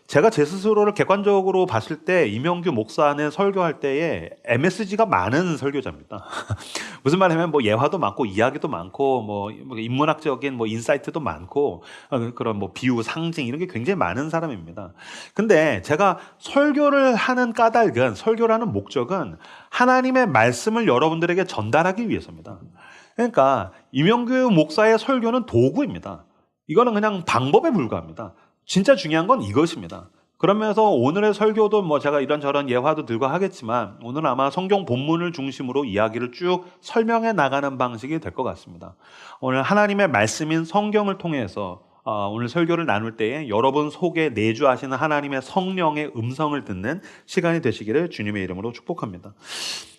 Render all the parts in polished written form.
제가 제 스스로를 객관적으로 봤을 때 이명규 목사는 설교할 때에 MSG가 많은 설교자입니다. 무슨 말이냐면 뭐 예화도 많고 이야기도 많고 뭐 인문학적인 뭐 인사이트도 많고 그런 뭐 비유, 상징 이런 게 굉장히 많은 사람입니다. 근데 제가 설교를 하는 까닭은 설교를 하는 목적은 하나님의 말씀을 여러분들에게 전달하기 위해서입니다. 그러니까 이명규 목사의 설교는 도구입니다. 이거는 그냥 방법에 불과합니다. 진짜 중요한 건 이것입니다. 그러면서 오늘의 설교도 뭐 제가 이런저런 예화도 들고 하겠지만 오늘은 아마 성경 본문을 중심으로 이야기를 쭉 설명해 나가는 방식이 될 것 같습니다. 오늘 하나님의 말씀인 성경을 통해서 오늘 설교를 나눌 때에 여러분 속에 내주하시는 하나님의 성령의 음성을 듣는 시간이 되시기를 주님의 이름으로 축복합니다.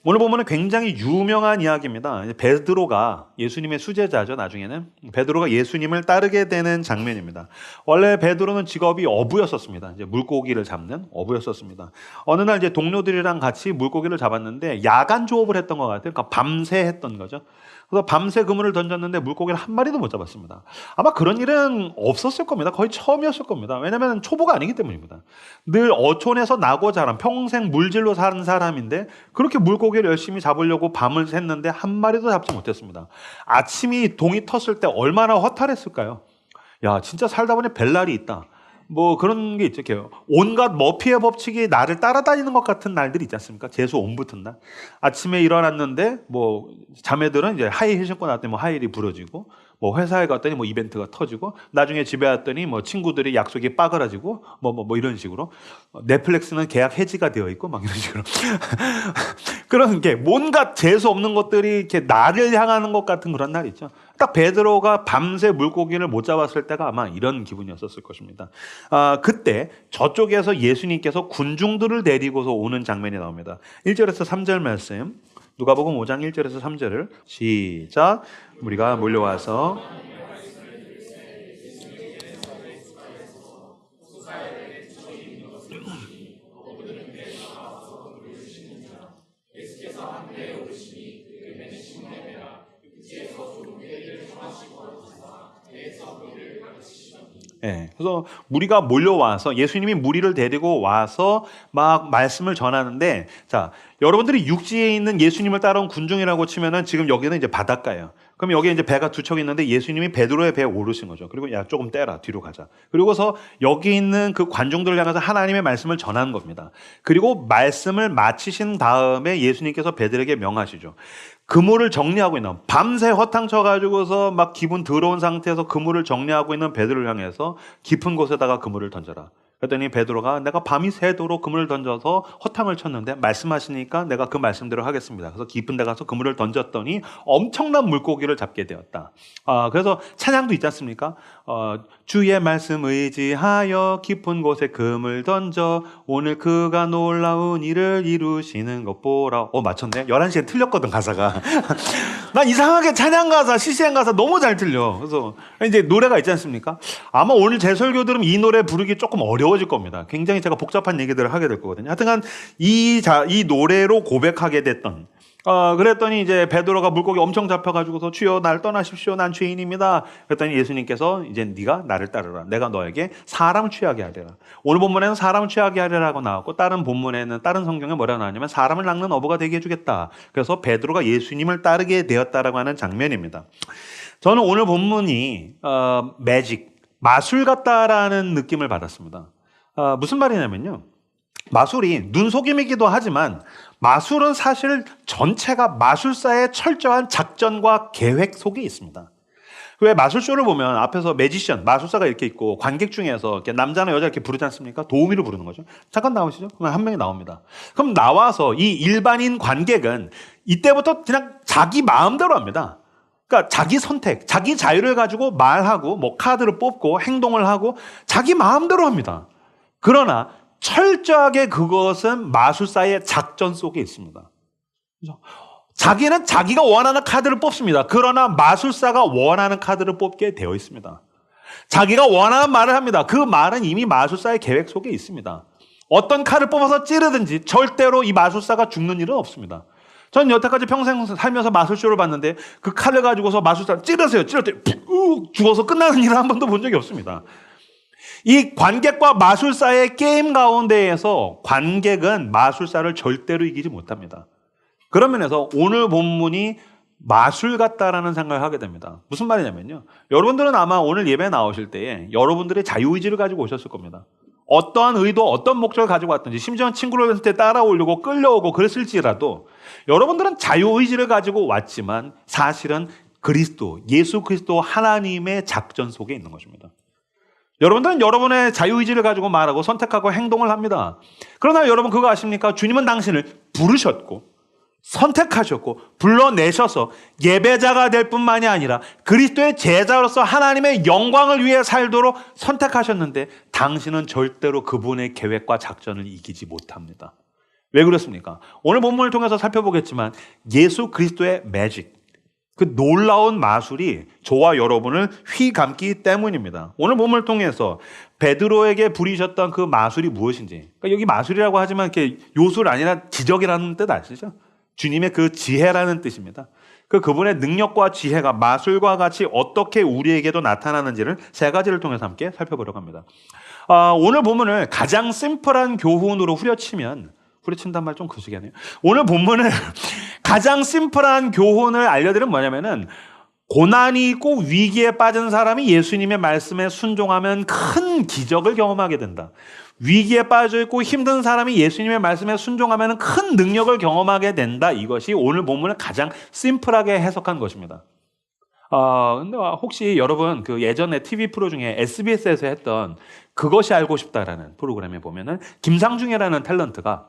오늘 보면은 굉장히 유명한 이야기입니다. 베드로가 예수님의 수제자죠. 나중에는 베드로가 예수님을 따르게 되는 장면입니다. 원래 베드로는 직업이 어부였었습니다. 이제 물고기를 잡는 어부였었습니다. 어느 날 이제 동료들이랑 같이 물고기를 잡았는데 야간 조업을 했던 것 같아요. 그러니까 밤새 했던 거죠. 그래서 밤새 그물을 던졌는데 물고기를 한 마리도 못 잡았습니다. 아마 그런 일은 없었을 겁니다. 거의 처음이었을 겁니다. 왜냐하면 초보가 아니기 때문입니다. 늘 어촌에서 나고 자란 평생 물질로 사는 사람인데 그렇게 물고기를 열심히 잡으려고 밤을 샜는데 한 마리도 잡지 못했습니다. 아침이 동이 텄을 때 얼마나 허탈했을까요? 야, 진짜 살다 보니 별날이 있다. 뭐 그런 게 있죠. 온갖 머피의 법칙이 나를 따라다니는 것 같은 날들이 있지 않습니까? 재수 온 붙은 날. 아침에 일어났는데 뭐 자매들은 이제 하이힐 신고 나왔더니 뭐 하이힐이 부러지고 뭐 회사에 갔더니 뭐 이벤트가 터지고 나중에 집에 왔더니 뭐 친구들이 약속이 빠그라지고 뭐 이런 식으로 넷플릭스는 계약 해지가 되어 있고 막 이런 식으로 그런 게 뭔가 재수 없는 것들이 이렇게 나를 향하는 것 같은 그런 날이 있죠. 딱 베드로가 밤새 물고기를 못 잡았을 때가 아마 이런 기분이었었을 것입니다. 그때 저쪽에서 예수님께서 군중들을 데리고서 오는 장면이 나옵니다. 1절에서 3절 말씀 누가복음 5장 1절에서 3절을 시작. 우리가 몰려와서 그래서 무리가 몰려와서 예수님이 무리를 데리고 와서 막 말씀을 전하는데 자, 여러분들이 육지에 있는 예수님을 따라온 군중이라고 치면은 지금 여기는 이제 바닷가예요. 그럼 여기에 이제 배가 두 척 있는데 예수님이 베드로의 배에 오르신 거죠. 그리고 야, 조금 떼라. 뒤로 가자. 그리고서 여기 있는 그 관중들을 향해서 하나님의 말씀을 전하는 겁니다. 그리고 말씀을 마치신 다음에 예수님께서 베드로에게 명하시죠. 그물을 정리하고 있는 밤새 허탕쳐 가지고서 막 기분 더러운 상태에서 그물을 정리하고 있는 베드로를 향해서 깊은 곳에다가 그물을 던져라. 그랬더니 베드로가 내가 밤이 새도록 그물을 던져서 허탕을 쳤는데 말씀하시니까 내가 그 말씀대로 하겠습니다. 그래서 깊은 데 가서 그물을 던졌더니 엄청난 물고기를 잡게 되었다. 그래서 찬양도 있지 않습니까? 주의 말씀 의지하여 깊은 곳에 그물 던져 오늘 그가 놀라운 일을 이루시는 것 보라. 맞췄네. 11시에 틀렸거든 가사가. 난 이상하게 찬양 가사, CCM 가사 너무 잘 틀려. 그래서 이제 노래가 있지 않습니까? 아마 오늘 제 설교 들으면 이 노래 부르기 조금 어려워질 겁니다. 굉장히 제가 복잡한 얘기들을 하게 될 거거든요. 하여튼간 이 노래로 고백하게 됐던 그랬더니 이제 베드로가 물고기 엄청 잡혀가지고서 주여 날 떠나십시오. 난 죄인입니다. 그랬더니 예수님께서 이제 네가 나를 따르라. 내가 너에게 사람을 취하게 하리라. 오늘 본문에는 사람을 취하게 하리라고 나왔고 다른 본문에는 다른 성경에 뭐라고 나왔냐면 사람을 낚는 어부가 되게 해주겠다. 그래서 베드로가 예수님을 따르게 되었다라고 하는 장면입니다. 저는 오늘 본문이 매직, 마술 같다라는 느낌을 받았습니다. 무슨 말이냐면요. 마술이 눈속임이기도 하지만 마술은 사실 전체가 마술사의 철저한 작전과 계획 속에 있습니다. 왜 마술쇼를 보면 앞에서 매지션, 마술사가 이렇게 있고 관객 중에서 이렇게 남자나 여자 이렇게 부르지 않습니까? 도우미를 부르는 거죠. 잠깐 나오시죠? 그럼 한 명이 나옵니다. 그럼 나와서 이 일반인 관객은 이때부터 그냥 자기 마음대로 합니다. 그러니까 자기 선택, 자기 자유를 가지고 말하고 뭐 카드를 뽑고 행동을 하고 자기 마음대로 합니다. 그러나 철저하게 그것은 마술사의 작전 속에 있습니다. 그렇죠? 자기는 자기가 원하는 카드를 뽑습니다. 그러나 마술사가 원하는 카드를 뽑게 되어 있습니다. 자기가 원하는 말을 합니다. 그 말은 이미 마술사의 계획 속에 있습니다. 어떤 칼을 뽑아서 찌르든지 절대로 이 마술사가 죽는 일은 없습니다. 전 여태까지 평생 살면서 마술쇼를 봤는데 그 칼을 가지고서 마술사를 찌르세요. 찌를 때 죽어서 끝나는 일을 한 번도 본 적이 없습니다. 이 관객과 마술사의 게임 가운데에서 관객은 마술사를 절대로 이기지 못합니다. 그런 면에서 오늘 본문이 마술 같다라는 생각을 하게 됩니다. 무슨 말이냐면요. 여러분들은 아마 오늘 예배 나오실 때에 여러분들의 자유의지를 가지고 오셨을 겁니다. 어떠한 의도, 어떤 목적을 가지고 왔든지, 심지어 친구를 했을 때 따라오려고 끌려오고 그랬을지라도 여러분들은 자유의지를 가지고 왔지만 사실은 그리스도, 예수 그리스도 하나님의 작전 속에 있는 것입니다. 여러분들은 여러분의 자유의지를 가지고 말하고 선택하고 행동을 합니다. 그러나 여러분 그거 아십니까? 주님은 당신을 부르셨고 선택하셨고 불러내셔서 예배자가 될 뿐만이 아니라 그리스도의 제자로서 하나님의 영광을 위해 살도록 선택하셨는데 당신은 절대로 그분의 계획과 작전을 이기지 못합니다. 왜 그렇습니까? 오늘 본문을 통해서 살펴보겠지만 예수 그리스도의 매직, 그 놀라운 마술이 저와 여러분을 휘감기 때문입니다. 오늘 본문을 통해서 베드로에게 부리셨던 그 마술이 무엇인지, 그러니까 여기 마술이라고 하지만 이렇게 요술 아니라 지적이라는 뜻 아시죠? 주님의 그 지혜라는 뜻입니다. 그분의 능력과 지혜가 마술과 같이 어떻게 우리에게도 나타나는지를 세 가지를 통해서 함께 살펴보려고 합니다. 오늘 본문을 가장 심플한 교훈으로 후려친단 말 좀 거시기하네요. 오늘 본문을 가장 심플한 교훈을 알려드리면 뭐냐면은 고난이 있고 위기에 빠진 사람이 예수님의 말씀에 순종하면 큰 기적을 경험하게 된다. 위기에 빠져 있고 힘든 사람이 예수님의 말씀에 순종하면 큰 능력을 경험하게 된다. 이것이 오늘 본문을 가장 심플하게 해석한 것입니다. 근데 혹시 여러분 그 예전에 TV 프로 중에 SBS에서 했던 그것이 알고 싶다라는 프로그램에 보면은 김상중이라는 탤런트가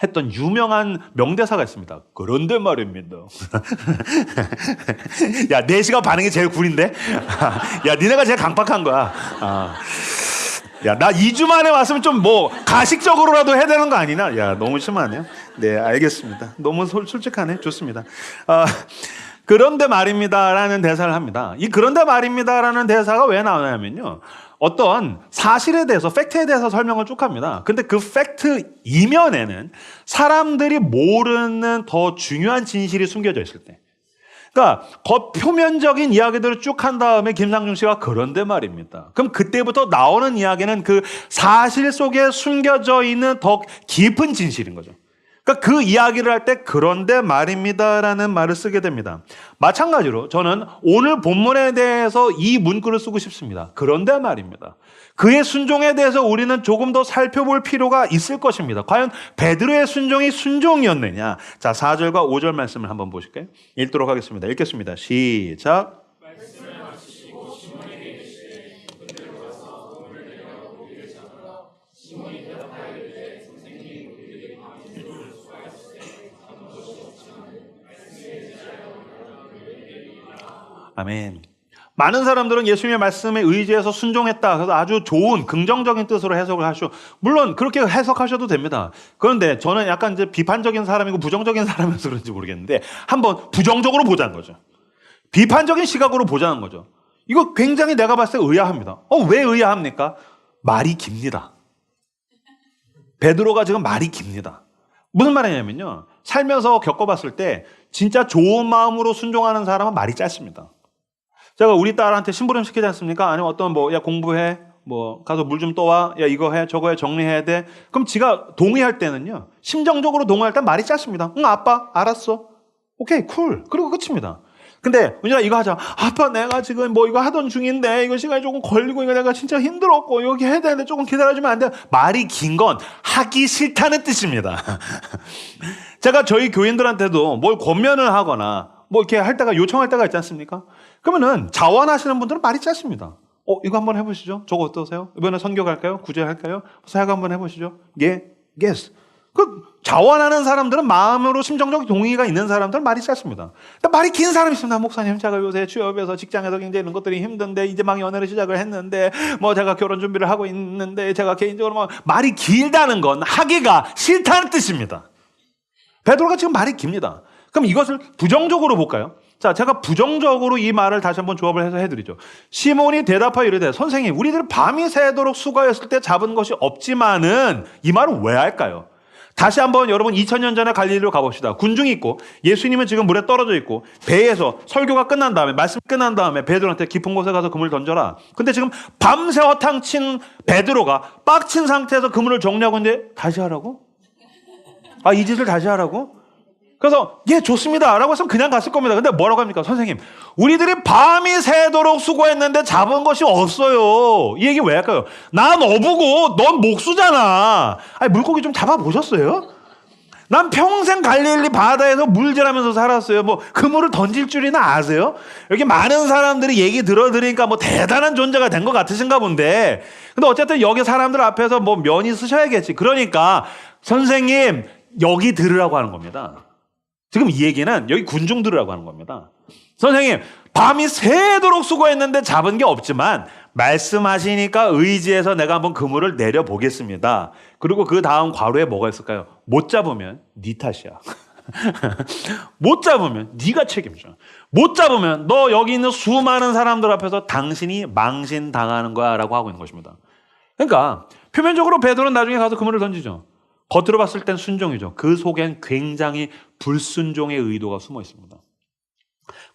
했던 유명한 명대사가 있습니다. 그런데 말입니다. 야, 내시가 반응이 제일 구린데? 야, 니네가 제일 강박한 거야. 야, 나 2주 만에 왔으면 좀 뭐 가식적으로라도 해야 되는 거 아니나? 야, 너무 심하네요. 네, 알겠습니다. 너무 솔직하네. 좋습니다. 그런데 말입니다라는 대사를 합니다. 이 그런데 말입니다라는 대사가 왜 나오냐면요. 어떤 사실에 대해서, 팩트에 대해서 설명을 쭉 합니다. 근데 그 팩트 이면에는 사람들이 모르는 더 중요한 진실이 숨겨져 있을 때, 그러니까 겉표면적인 이야기들을 쭉 한 다음에 김상중 씨가 그런데 말입니다. 그럼 그때부터 나오는 이야기는 그 사실 속에 숨겨져 있는 더 깊은 진실인 거죠. 그러니까 그 이야기를 할 때 그런데 말입니다라는 말을 쓰게 됩니다. 마찬가지로 저는 오늘 본문에 대해서 이 문구를 쓰고 싶습니다. 그런데 말입니다. 그의 순종에 대해서 우리는 조금 더 살펴볼 필요가 있을 것입니다. 과연 베드로의 순종이 순종이었느냐? 자, 4절과 5절 말씀을 한번 보실까요? 읽도록 하겠습니다. 읽겠습니다. 시작. 아멘. 많은 사람들은 예수님의 말씀에 의지해서 순종했다. 그래서 아주 좋은 긍정적인 뜻으로 해석을 하시오. 물론 그렇게 해석하셔도 됩니다. 그런데 저는 약간 이제 비판적인 사람이고 부정적인 사람이어서 그런지 모르겠는데 한번 부정적으로 보자는 거죠. 비판적인 시각으로 보자는 거죠. 이거 굉장히 내가 봤을 때 의아합니다. 왜 의아합니까? 말이 깁니다. 베드로가 지금 말이 깁니다. 무슨 말이냐면요. 살면서 겪어봤을 때 진짜 좋은 마음으로 순종하는 사람은 말이 짧습니다. 제가 우리 딸한테 심부름 시키지 않습니까? 아니면 어떤 야, 공부해. 가서 물 좀 떠와. 야, 이거 해. 저거 해. 정리해야 돼. 그럼 지가 동의할 때는요. 심정적으로 동의할 때 말이 짧습니다. 응, 아빠. 알았어. 오케이, 쿨. 그리고 끝입니다. 근데, 은진아, 이거 하자. 아빠, 내가 지금 이거 하던 중인데, 이거 시간이 조금 걸리고, 이거 내가 진짜 힘들었고, 여기 해야 되는데 조금 기다려주면 안 돼. 말이 긴 건 하기 싫다는 뜻입니다. 제가 저희 교인들한테도 뭘 권면을 하거나, 이렇게 할 때가, 요청할 때가 있지 않습니까? 그러면은 자원하시는 분들은 말이 짧습니다. 이거 한번 해보시죠. 저거 어떠세요? 이번에 선교 갈까요? 구제 할까요? 사역 한번 해보시죠. 예, yes. 자원하는 사람들은 마음으로 심정적 동의가 있는 사람들은 말이 짧습니다. 말이 긴 사람이 있습니다. 목사님, 제가 요새 취업해서 직장에서 굉장히 이런 것들이 힘든데 이제 막 연애를 시작을 했는데 제가 결혼 준비를 하고 있는데 제가 개인적으로 말이 길다는 건 하기가 싫다는 뜻입니다. 베드로가 지금 말이 깁니다. 그럼 이것을 부정적으로 볼까요? 자, 제가 부정적으로 이 말을 다시 한번 조합을 해서 해드리죠. 시몬이 대답하여 이르되 선생님, 우리들 밤이 새도록 수고하였을 때 잡은 것이 없지만은 이 말을 왜 할까요? 다시 한번 여러분 2000년 전에 갈릴리로 가봅시다. 군중이 있고 예수님은 지금 물에 떨어져 있고 배에서 설교가 끝난 다음에 말씀 끝난 다음에 베드로한테 깊은 곳에 가서 그물을 던져라. 근데 지금 밤새 허탕친 베드로가 빡친 상태에서 그물을 정리하고 있는데 다시 하라고? 아, 이 짓을 다시 하라고? 그래서 예 좋습니다 라고 해서 그냥 갔을 겁니다. 근데 뭐라고 합니까? 선생님, 우리들이 밤이 새도록 수고했는데 잡은 것이 없어요. 이 얘기 왜 할까요? 난 어부고 넌 목수잖아. 아니, 물고기 좀 잡아보셨어요? 난 평생 갈릴리 바다에서 물질하면서 살았어요. 뭐 그물을 던질 줄이나 아세요? 여기 많은 사람들이 얘기 들어드리니까 뭐 대단한 존재가 된 것 같으신가 본데, 근데 어쨌든 여기 사람들 앞에서 뭐 면이 쓰셔야겠지. 그러니까 선생님 여기 들으라고 하는 겁니다. 지금 이 얘기는 여기 군중 들으라고 하는 겁니다. 선생님, 밤이 새도록 수고했는데 잡은 게 없지만 말씀하시니까 의지해서 내가 한번 그물을 내려보겠습니다. 그리고 그 다음 괄호에 뭐가 있을까요? 못 잡으면 네 탓이야. 못 잡으면 네가 책임져. 못 잡으면 너 여기 있는 수많은 사람들 앞에서 당신이 망신당하는 거야 라고 하고 있는 것입니다. 그러니까 표면적으로 베드로는 나중에 가서 그물을 던지죠. 겉으로 봤을 땐 순종이죠. 그 속엔 굉장히 불순종의 의도가 숨어 있습니다.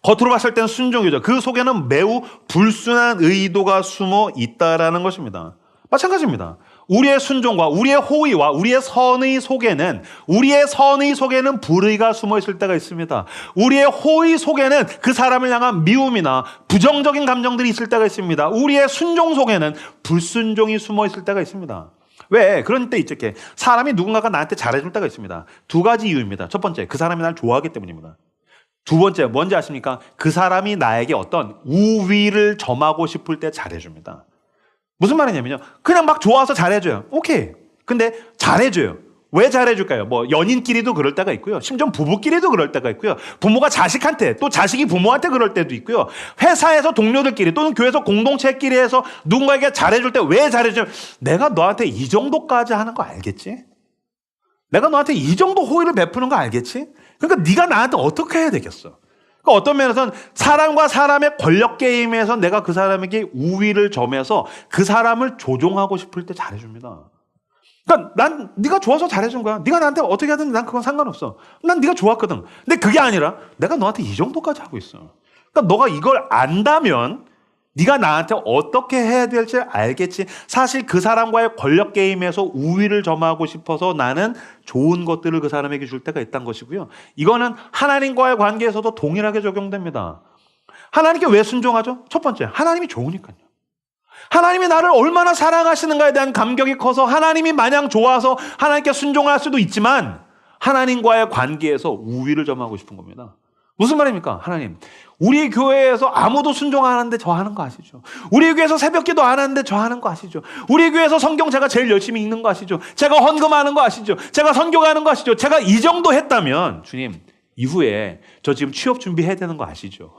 겉으로 봤을 땐 순종이죠. 그 속에는 매우 불순한 의도가 숨어 있다라는 것입니다. 마찬가지입니다. 우리의 순종과 우리의 호의와 우리의 선의 속에는 불의가 숨어 있을 때가 있습니다. 우리의 호의 속에는 그 사람을 향한 미움이나 부정적인 감정들이 있을 때가 있습니다. 우리의 순종 속에는 불순종이 숨어 있을 때가 있습니다. 왜? 그런 때 있죠. 사람이 누군가가 나한테 잘해줄 때가 있습니다. 두 가지 이유입니다. 첫 번째, 그 사람이 날 좋아하기 때문입니다. 두 번째, 뭔지 아십니까? 그 사람이 나에게 어떤 우위를 점하고 싶을 때 잘해줍니다. 무슨 말이냐면요, 그냥 막 좋아서 잘해줘요. 오케이. 근데 잘해줘요. 왜 잘해줄까요? 뭐 연인끼리도 그럴 때가 있고요. 심지어 부부끼리도 그럴 때가 있고요. 부모가 자식한테, 또 자식이 부모한테 그럴 때도 있고요. 회사에서 동료들끼리 또는 교회에서 공동체끼리 해서 누군가에게 잘해줄 때 왜 잘해줘요? 내가 너한테 이 정도까지 하는 거 알겠지? 내가 너한테 이 정도 호의를 베푸는 거 알겠지? 그러니까 네가 나한테 어떻게 해야 되겠어? 그러니까 어떤 면에서는 사람과 사람의 권력 게임에서 내가 그 사람에게 우위를 점해서 그 사람을 조종하고 싶을 때 잘해줍니다. 그러니까 난 네가 좋아서 잘해준 거야. 네가 나한테 어떻게 하든 난 그건 상관없어. 난 네가 좋았거든. 근데 그게 아니라 내가 너한테 이 정도까지 하고 있어. 그러니까 너가 이걸 안다면 네가 나한테 어떻게 해야 될지 알겠지. 사실 그 사람과의 권력 게임에서 우위를 점하고 싶어서 나는 좋은 것들을 그 사람에게 줄 때가 있다는 것이고요. 이거는 하나님과의 관계에서도 동일하게 적용됩니다. 하나님께 왜 순종하죠? 첫 번째, 하나님이 좋으니까요. 하나님이 나를 얼마나 사랑하시는가에 대한 감격이 커서 하나님이 마냥 좋아서 하나님께 순종할 수도 있지만 하나님과의 관계에서 우위를 점하고 싶은 겁니다. 무슨 말입니까? 하나님, 우리 교회에서 아무도 순종 안 하는데 저 하는 거 아시죠? 우리 교회에서 새벽기도 안 하는데 저 하는 거 아시죠? 우리 교회에서 성경 제가 제일 열심히 읽는 거 아시죠? 제가 헌금하는 거 아시죠? 제가 선교가는 거 아시죠? 제가 이 정도 했다면 주님, 이후에 저 지금 취업 준비해야 되는 거 아시죠?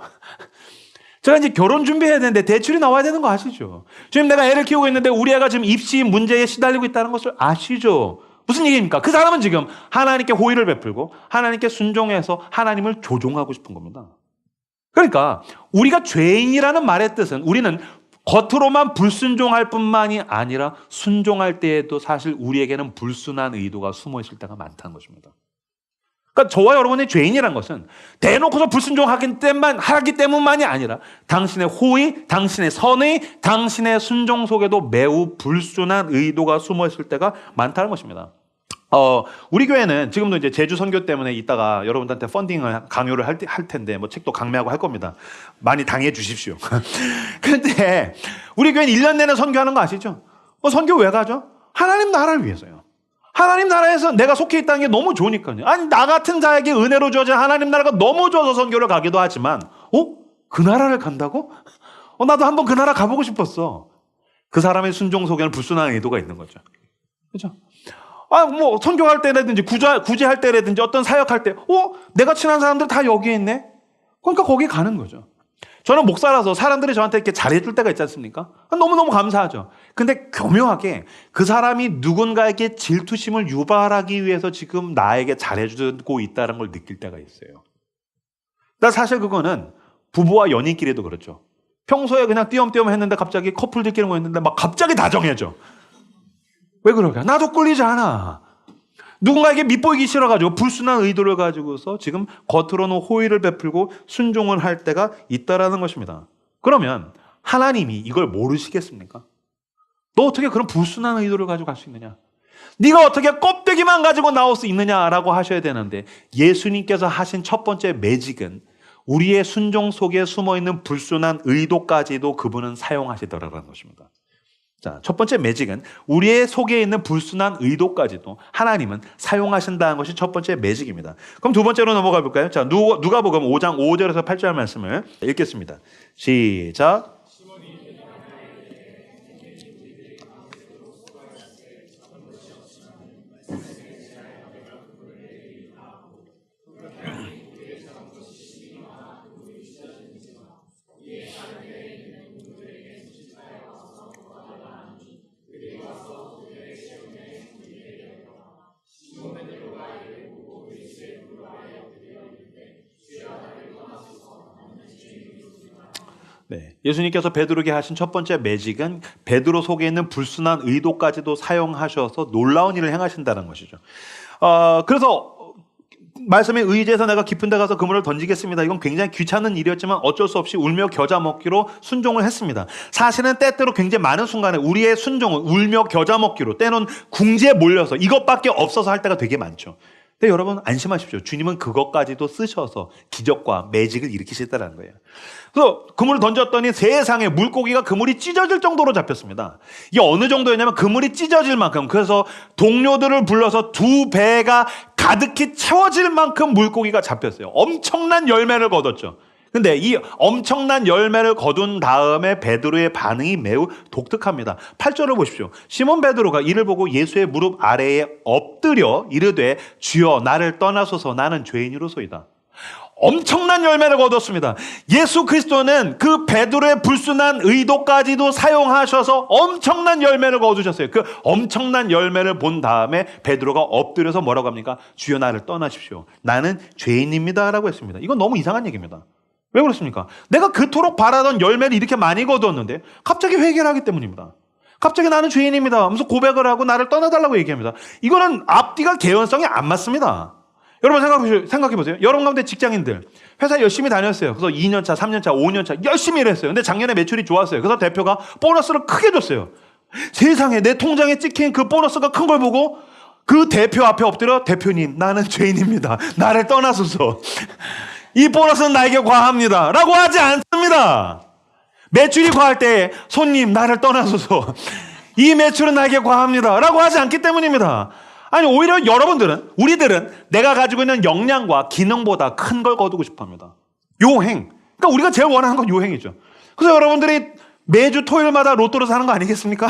제가 이제 결혼 준비해야 되는데 대출이 나와야 되는 거 아시죠? 주님, 내가 애를 키우고 있는데 우리 애가 지금 입시 문제에 시달리고 있다는 것을 아시죠? 무슨 얘기입니까? 그 사람은 지금 하나님께 호의를 베풀고 하나님께 순종해서 하나님을 조종하고 싶은 겁니다. 그러니까 우리가 죄인이라는 말의 뜻은 우리는 겉으로만 불순종할 뿐만이 아니라 순종할 때에도 사실 우리에게는 불순한 의도가 숨어 있을 때가 많다는 것입니다. 그러니까 저와 여러분의 죄인이란 것은 대놓고서 불순종하기 때문만이 아니라 당신의 호의, 당신의 선의, 당신의 순종 속에도 매우 불순한 의도가 숨어 있을 때가 많다는 것입니다. 우리 교회는 지금도 이제 제주 선교 때문에 이따가 여러분들한테 펀딩을 강요를 할 텐데 뭐 책도 강매하고 할 겁니다. 많이 당해 주십시오. 그런데 우리 교회는 1년 내내 선교하는 거 아시죠? 선교 왜 가죠? 하나님 나라를 위해서요. 하나님 나라에서 내가 속해 있다는 게 너무 좋으니까요. 아니, 나 같은 자에게 은혜로 주어진 하나님 나라가 너무 좋아서 선교를 가기도 하지만, 그 나라를 간다고? 나도 한번 그 나라 가보고 싶었어. 그 사람의 순종 속에는 불순한 의도가 있는 거죠. 그죠? 뭐, 선교할 때라든지, 구제할 때라든지, 어떤 사역할 때, 내가 친한 사람들 다 여기에 있네? 그러니까 거기 가는 거죠. 저는 목사라서 사람들이 저한테 이렇게 잘해줄 때가 있지 않습니까? 너무너무 감사하죠. 근데 교묘하게 그 사람이 누군가에게 질투심을 유발하기 위해서 지금 나에게 잘해주고 있다는 걸 느낄 때가 있어요. 사실 그거는 부부와 연인끼리도 그렇죠. 평소에 그냥 띄엄띄엄 했는데 갑자기 커플들끼리 모였는데 막 갑자기 다정해져. 왜 그럴까? 나도 꿀리지 않아. 누군가에게 밉보이기 싫어가지고 불순한 의도를 가지고서 지금 겉으로는 호의를 베풀고 순종을 할 때가 있다라는 것입니다. 그러면 하나님이 이걸 모르시겠습니까? 너 어떻게 그런 불순한 의도를 가지고 갈 수 있느냐? 네가 어떻게 껍데기만 가지고 나올 수 있느냐라고 하셔야 되는데, 예수님께서 하신 첫 번째 매직은 우리의 순종 속에 숨어있는 불순한 의도까지도 그분은 사용하시더라라는 것입니다. 자, 첫 번째 매직은 우리의 속에 있는 불순한 의도까지도 하나님은 사용하신다는 것이 첫 번째 매직입니다. 그럼 두 번째로 넘어가 볼까요? 자, 누가복음 5장 5절에서 8절 말씀을 읽겠습니다. 시작. 네, 예수님께서 베드로에게 하신 첫 번째 매직은 베드로 속에 있는 불순한 의도까지도 사용하셔서 놀라운 일을 행하신다는 것이죠. 그래서 말씀에 의지해서 내가 깊은 데 가서 그물을 던지겠습니다. 이건 굉장히 귀찮은 일이었지만 어쩔 수 없이 울며 겨자 먹기로 순종을 했습니다. 사실은 때때로 굉장히 많은 순간에 우리의 순종은 울며 겨자 먹기로, 때는 궁지에 몰려서 이것밖에 없어서 할 때가 되게 많죠. 근데 여러분 안심하십시오. 주님은 그것까지도 쓰셔서 기적과 매직을 일으키시다는 거예요. 그래서 그물을 던졌더니 세상에 물고기가 그물이 찢어질 정도로 잡혔습니다. 이게 어느 정도였냐면 그물이 찢어질 만큼, 그래서 동료들을 불러서 두 배가 가득히 채워질 만큼 물고기가 잡혔어요. 엄청난 열매를 거뒀죠. 근데 이 엄청난 열매를 거둔 다음에 베드로의 반응이 매우 독특합니다. 8절을 보십시오. 시몬 베드로가 이를 보고 예수의 무릎 아래에 엎드려 이르되 주여 나를 떠나소서 나는 죄인이로소이다. 엄청난 열매를 거뒀습니다. 예수 그리스도는 그 베드로의 불순한 의도까지도 사용하셔서 엄청난 열매를 거두셨어요. 그 엄청난 열매를 본 다음에 베드로가 엎드려서 뭐라고 합니까? 주여 나를 떠나십시오. 나는 죄인입니다 라고 했습니다. 이건 너무 이상한 얘기입니다. 왜 그렇습니까? 내가 그토록 바라던 열매를 이렇게 많이 거두었는데 갑자기 회개를 하기 때문입니다. 갑자기 나는 죄인입니다 하면서 고백을 하고 나를 떠나달라고 얘기합니다. 이거는 앞뒤가 개연성이 안 맞습니다. 여러분 생각해보세요. 여러분 가운데 직장인들 회사 열심히 다녔어요. 그래서 2년차, 3년차, 5년차 열심히 일했어요. 근데 작년에 매출이 좋았어요. 그래서 대표가 보너스를 크게 줬어요. 세상에 내 통장에 찍힌 그 보너스가 큰 걸 보고 그 대표 앞에 엎드려 대표님 나는 죄인입니다. 나를 떠나소서. 이 보너스는 나에게 과합니다 라고 하지 않습니다. 매출이 과할 때 손님 나를 떠나소서. 이 매출은 나에게 과합니다 라고 하지 않기 때문입니다. 아니 오히려 우리들은 내가 가지고 있는 역량과 기능보다 큰 걸 거두고 싶어합니다. 요행. 그러니까 우리가 제일 원하는 건 요행이죠. 그래서 여러분들이 매주 토요일마다 로또를 사는 거 아니겠습니까?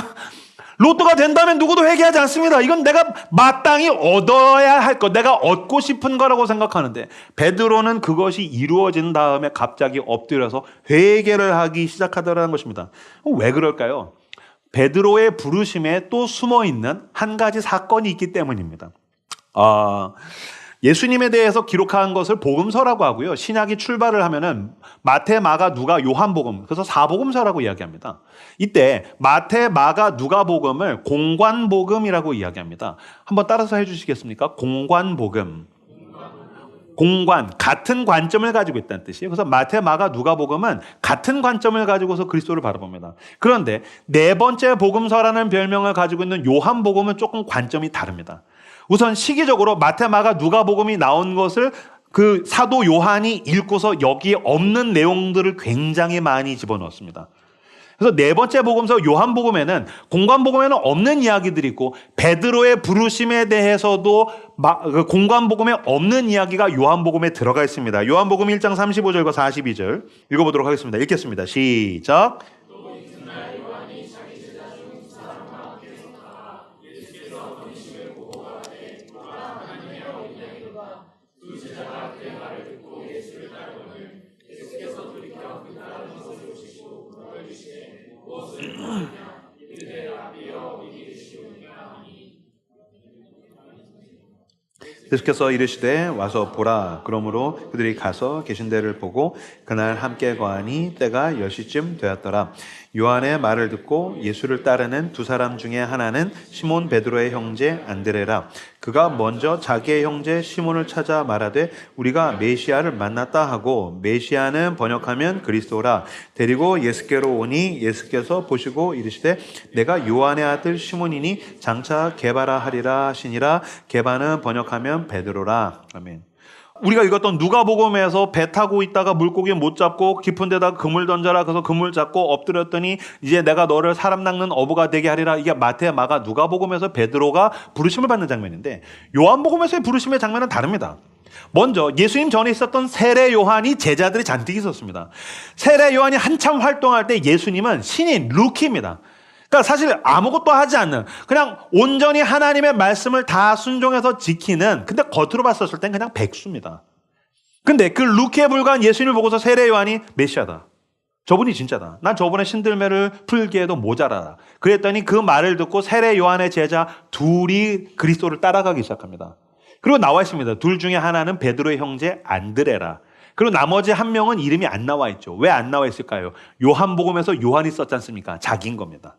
로또가 된다면 누구도 회개하지 않습니다. 이건 내가 마땅히 얻어야 할 것, 내가 얻고 싶은 거라고 생각하는데 베드로는 그것이 이루어진 다음에 갑자기 엎드려서 회개를 하기 시작하더라는 것입니다. 왜 그럴까요? 베드로의 부르심에 또 숨어있는 한 가지 사건이 있기 때문입니다. 예수님에 대해서 기록한 것을 복음서라고 하고요. 신약이 출발을 하면은 마태, 마가, 누가, 요한복음, 그래서 사복음서라고 이야기합니다. 이때 마태, 마가, 누가복음을 공관복음이라고 이야기합니다. 한번 따라서 해주시겠습니까? 공관복음. 공관, 같은 관점을 가지고 있다는 뜻이에요. 그래서 마태, 마가, 누가복음은 같은 관점을 가지고서 그리스도를 바라봅니다. 그런데 네 번째 복음서라는 별명을 가지고 있는 요한복음은 조금 관점이 다릅니다. 우선 시기적으로 마태, 마가, 누가복음이 나온 것을 그 사도 요한이 읽고서 여기에 없는 내용들을 굉장히 많이 집어넣었습니다. 그래서 네 번째 복음서 요한복음에는 공관복음에는 없는 이야기들이 있고 베드로의 부르심에 대해서도 공관복음에 없는 이야기가 요한복음에 들어가 있습니다. 요한복음 1장 35절과 42절 읽어보도록 하겠습니다. 읽겠습니다. 시작. 예수께서 이르시되 와서 보라. 그러므로 그들이 가서 계신 데를 보고 그날 함께 거하니 때가 10시쯤 되었더라. 요한의 말을 듣고 예수를 따르는 두 사람 중에 하나는 시몬 베드로의 형제 안드레라. 그가 먼저 자기의 형제 시몬을 찾아 말하되 우리가 메시아를 만났다 하고, 메시아는 번역하면 그리스도라, 데리고 예수께로 오니 예수께서 보시고 이르시되 내가 요한의 아들 시몬이니 장차 게바라 하리라 하시니라. 게바는 번역하면 베드로라. 아멘. 우리가 읽었던 누가복음에서 배 타고 있다가 물고기 못 잡고 깊은 데다 그물 던져라, 그래서 그물 잡고 엎드렸더니 이제 내가 너를 사람 낚는 어부가 되게 하리라. 이게 마태, 마가, 누가복음에서 베드로가 부르심을 받는 장면인데, 요한복음에서의 부르심의 장면은 다릅니다. 먼저 예수님 전에 있었던 세례 요한이 제자들이 잔뜩 있었습니다. 세례 요한이 한참 활동할 때 예수님은 신인 루키입니다. 그러니까 사실 아무것도 하지 않는, 그냥 온전히 하나님의 말씀을 다 순종해서 지키는, 근데 겉으로 봤었을 땐 그냥 백수입니다. 근데 그 루키에 불과한 예수님을 보고서 세례 요한이 메시아다, 저분이 진짜다, 난 저분의 신들매를 풀기에도 모자라다, 그랬더니 그 말을 듣고 세례 요한의 제자 둘이 그리스도를 따라가기 시작합니다. 그리고 나와 있습니다. 둘 중에 하나는 베드로의 형제 안드레라. 그리고 나머지 한 명은 이름이 안 나와 있죠. 왜 안 나와 있을까요? 요한복음에서 요한이 썼지 않습니까? 자기인 겁니다.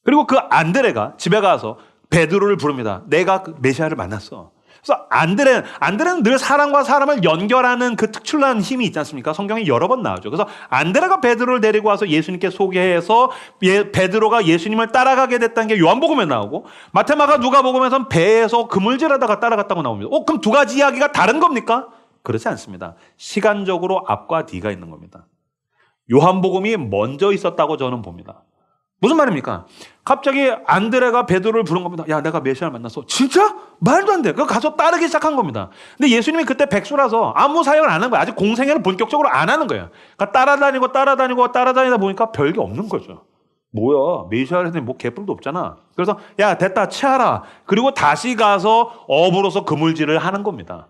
그리고 그 안드레가 집에 가서 베드로를 부릅니다. 내가 그 메시아를 만났어. 그래서 안드레는 늘 사람과 사람을 연결하는 그 특출난 힘이 있지 않습니까? 성경에 여러 번 나오죠. 그래서 안드레가 베드로를 데리고 와서 예수님께 소개해서 베드로가 예수님을 따라가게 됐다는 게 요한복음에 나오고, 마태, 마가, 누가복음에서는 배에서 그물질하다가 따라갔다고 나옵니다. 그럼 두 가지 이야기가 다른 겁니까? 그렇지 않습니다. 시간적으로 앞과 뒤가 있는 겁니다. 요한복음이 먼저 있었다고 저는 봅니다. 무슨 말입니까? 갑자기 안드레가 베드로를 부른 겁니다. 야, 내가 메시아를 만났어. 진짜? 말도 안 돼. 그거 가서 따르기 시작한 겁니다. 근데 예수님이 그때 백수라서 아무 사역을 안 한 거예요. 아직 공생애를 본격적으로 안 하는 거예요. 그러니까 따라다니다 보니까 별게 없는 거죠. 뭐야, 메시아를 했더니 뭐 개뿔도 없잖아. 그래서 야, 됐다, 치아라. 그리고 다시 가서 어부로서 그물질을 하는 겁니다.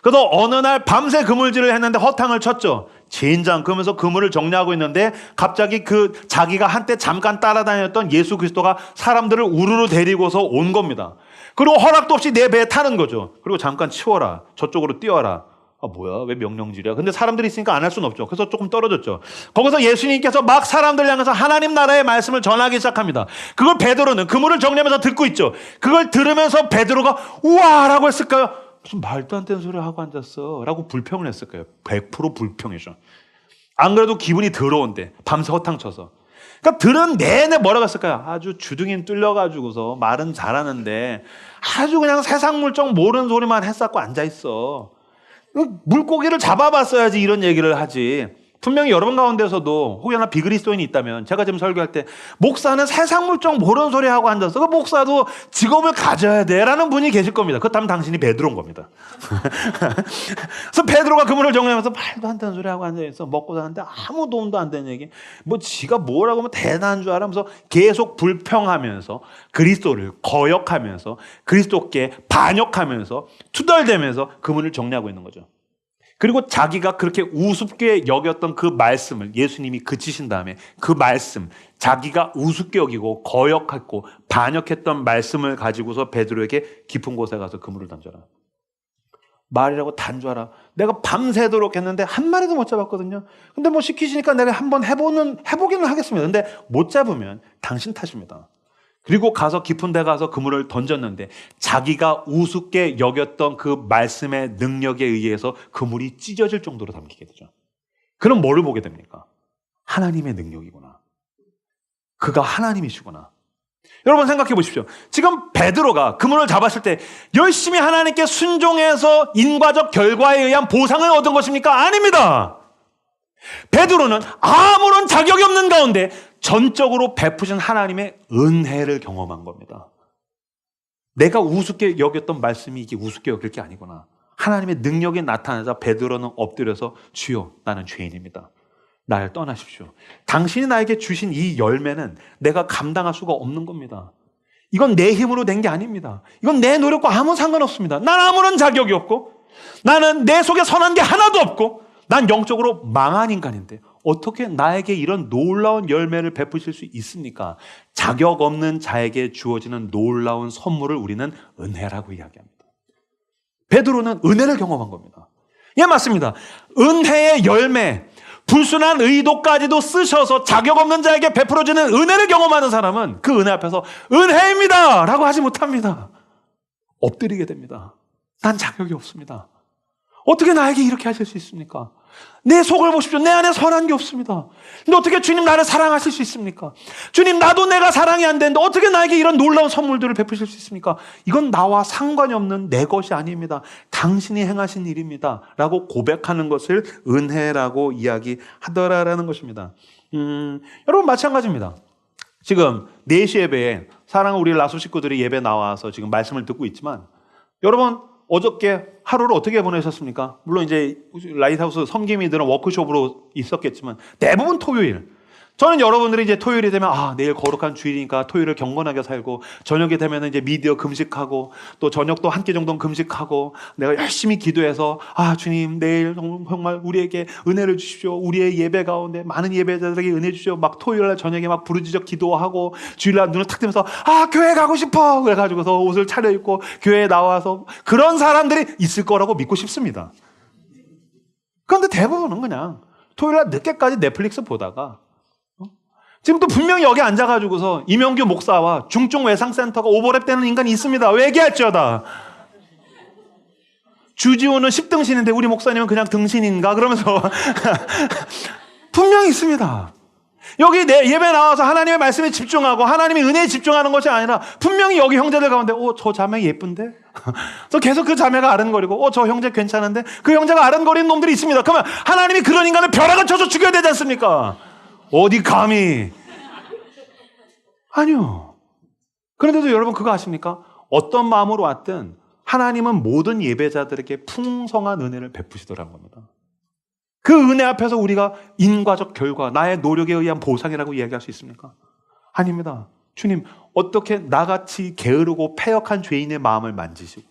그래서 어느 날 밤새 그물질을 했는데 허탕을 쳤죠. 젠장 그러면서 그물을 정리하고 있는데 갑자기 그 자기가 한때 잠깐 따라다녔던 예수 그리스도가 사람들을 우르르 데리고서 온 겁니다. 그리고 허락도 없이 내 배에 타는 거죠. 그리고 잠깐 치워라, 저쪽으로 뛰어라. 아, 뭐야, 왜 명령질이야? 근데 사람들이 있으니까 안 할 수는 없죠. 그래서 조금 떨어졌죠. 거기서 예수님께서 막 사람들 향해서 하나님 나라의 말씀을 전하기 시작합니다. 그걸 베드로는 그물을 정리하면서 듣고 있죠. 그걸 들으면서 베드로가 우와 라고 했을까요? 무슨 말도 안 되는 소리 하고 앉았어 라고 불평을 했을 거예요. 100% 불평이죠. 안 그래도 기분이 더러운데 밤새 허탕쳐서. 그러니까 들은 내내 뭐라고 했을까요? 아주 주둥이 뚫려가지고서 말은 잘하는데 아주 그냥 세상 물정 모르는 소리만 했었고 앉아있어. 물고기를 잡아봤어야지 이런 얘기를 하지. 분명히 여러분 가운데서도 혹여나 비그리스도인이 있다면, 제가 지금 설교할 때 목사는 세상 물정 모르는 소리 하고 앉아서 그 목사도 직업을 가져야 돼 라는 분이 계실 겁니다. 그렇다면 당신이 베드로인 겁니다. 그래서 베드로가 그물을 정리하면서 말도 안 되는 소리 하고 앉아있어. 먹고 사는데 아무 도움도 안 되는 얘기, 뭐 지가 뭐라고 하면 대단한 줄 알면서 계속 불평하면서 그리스도를 거역하면서 그리스도께 반역하면서 투덜대면서 그물을 정리하고 있는 거죠. 그리고 자기가 그렇게 우습게 여겼던 그 말씀을 예수님이 그치신 다음에 그 말씀, 자기가 우습게 여기고 거역했고 반역했던 말씀을 가지고서 베드로에게 깊은 곳에 가서 그물을 던져라. 말이라고 단조하라. 내가 밤새도록 했는데 한 마리도 못 잡았거든요. 근데 뭐 시키시니까 내가 한번 해보기는 하겠습니다. 근데 못 잡으면 당신 탓입니다. 그리고 가서 깊은 데 가서 그물을 던졌는데 자기가 우습게 여겼던 그 말씀의 능력에 의해서 그물이 찢어질 정도로 담기게 되죠. 그럼 뭐를 보게 됩니까? 하나님의 능력이구나. 그가 하나님이시구나. 여러분 생각해 보십시오. 지금 베드로가 그물을 잡았을 때 열심히 하나님께 순종해서 인과적 결과에 의한 보상을 얻은 것입니까? 아닙니다. 베드로는 아무런 자격이 없는 가운데 전적으로 베푸신 하나님의 은혜를 경험한 겁니다. 내가 우습게 여겼던 말씀이 이게 우습게 여길 게 아니구나. 하나님의 능력이 나타나자 베드로는 엎드려서 주여 나는 죄인입니다. 나를 떠나십시오. 당신이 나에게 주신 이 열매는 내가 감당할 수가 없는 겁니다. 이건 내 힘으로 된 게 아닙니다. 이건 내 노력과 아무 상관없습니다. 난 아무런 자격이 없고 나는 내 속에 선한 게 하나도 없고 난 영적으로 망한 인간인데 어떻게 나에게 이런 놀라운 열매를 베푸실 수 있습니까? 자격 없는 자에게 주어지는 놀라운 선물을 우리는 은혜라고 이야기합니다. 베드로는 은혜를 경험한 겁니다. 예, 맞습니다. 은혜의 열매, 불순한 의도까지도 쓰셔서 자격 없는 자에게 베풀어지는 은혜를 경험하는 사람은 그 은혜 앞에서 은혜입니다 라고 하지 못합니다. 엎드리게 됩니다. 난 자격이 없습니다. 어떻게 나에게 이렇게 하실 수 있습니까? 내 속을 보십시오. 내 안에 선한 게 없습니다. 근데 어떻게 주님 나를 사랑하실 수 있습니까? 주님, 나도 내가 사랑이 안 되는데 어떻게 나에게 이런 놀라운 선물들을 베푸실 수 있습니까? 이건 나와 상관이 없는 내 것이 아닙니다. 당신이 행하신 일입니다. 라고 고백하는 것을 은혜라고 이야기하더라라는 것입니다. 여러분, 마찬가지입니다. 지금 4시 예배에 사랑하는 우리 라수 식구들이 예배 나와서 지금 말씀을 듣고 있지만, 여러분 어저께 하루를 어떻게 보내셨습니까? 물론 이제 라이트하우스 섬김이들은 워크숍으로 있었겠지만 대부분 토요일. 저는 여러분들이 이제 토요일이 되면 내일 거룩한 주일이니까 토요일을 경건하게 살고, 저녁이 되면 이제 미디어 금식하고, 또 저녁도 한 끼 정도는 금식하고, 내가 열심히 기도해서 주님 내일 정말 우리에게 은혜를 주십시오. 우리의 예배 가운데 많은 예배자들에게 은혜 주십시오. 막 토요일날 저녁에 막 부르짖어 기도하고, 주일날 눈을 탁 뜨면서 교회 가고 싶어 그래가지고서 옷을 차려입고 교회에 나와서 그런 사람들이 있을 거라고 믿고 싶습니다. 그런데 대부분은 그냥 토요일날 늦게까지 넷플릭스 보다가, 지금 또 분명히 여기 앉아가지고서 이명규 목사와 중증 외상센터가 오버랩되는 인간이 있습니다. 외계할지어다. 주지호는 10등신인데 우리 목사님은 그냥 등신인가? 그러면서 분명히 있습니다. 여기 예배 나와서 하나님의 말씀에 집중하고 하나님의 은혜에 집중하는 것이 아니라, 분명히 여기 형제들 가운데 저 자매 예쁜데? 저 계속 그 자매가 아른거리고 저 형제 괜찮은데? 그 형제가 아른거리는 놈들이 있습니다. 그러면 하나님이 그런 인간을 벼락을 쳐서 죽여야 되지 않습니까? 어디 감히. 아니요. 그런데도 여러분 그거 아십니까? 어떤 마음으로 왔든 하나님은 모든 예배자들에게 풍성한 은혜를 베푸시더라는 겁니다. 그 은혜 앞에서 우리가 인과적 결과, 나의 노력에 의한 보상이라고 이야기할 수 있습니까? 아닙니다. 주님, 어떻게 나같이 게으르고 패역한 죄인의 마음을 만지시고